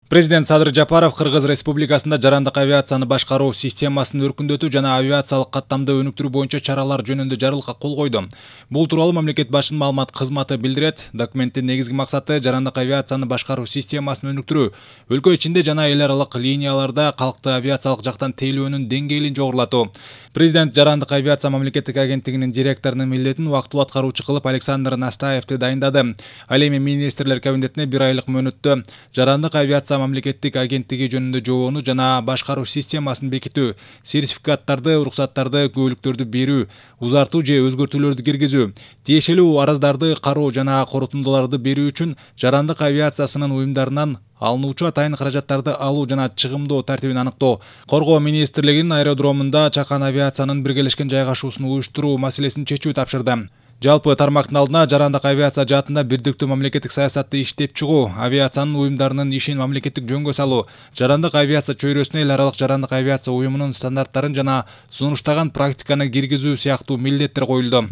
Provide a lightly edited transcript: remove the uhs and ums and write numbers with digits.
Президент Садыр Жапаров Кыргыз Республикасында жарандык авиацияны башкаруу системасын өркүндөтүү жана авиациялык каттамды өнүктүрүү боюнча чаралар жөнүндө жарлыкка кол койду. Бул тууралуу мамлекет башчынын маалымат кызматы билдирет. Документтин негизги максаты жарандык авиацияны башкаруу системасын өнүктүрүү, өлкө ичинде жана эл аралык линияларда калкты авиациялык жактан тейлөөнүн деңгээлин жогорулатуу. Президент жарандык авиация мамлекеттик агенттигинин директорунун милдетин убактылуу аткаруучу кылып Александр Настаевди дайындады. Ал эми министрлер кабинетине 1 айлык мөөнөттө жарандык авиация мамлекеттик агенттиги жөнүндө жобону жана башкаруу системасын бекитүү, сертификаттарды, уруксаттарды, күбөлүктөрдү берүү, узартуу же өзгөртүүлөрдү киргизүү, тиешелүү араздарды кароо жана корутундуларды берүү үчүн жарандык авиациясынын уюмдарынан алынуучу атайын каражаттарды алуу жана чыгымдоо тартибин аныктоо, коргоо министрлигинин аэродромунда чакан авиациянын биргелешкен жайгашуусун уюштуруу маселесин чечүү тапшырды. Жалпы тармактын алдына жарандык авиация жаатында бирдиктүү мамлекеттик саясатты иштеп чыгуу, авиациянын уюмдарынын ишин мамлекеттик жөнгө салуу, жарандык авиация чөйрөсүнө эл аралык жарандык авиация уюмунун стандарттарын жана сунуштаган практиканы киргизүү сыяктуу милдеттер коюлду.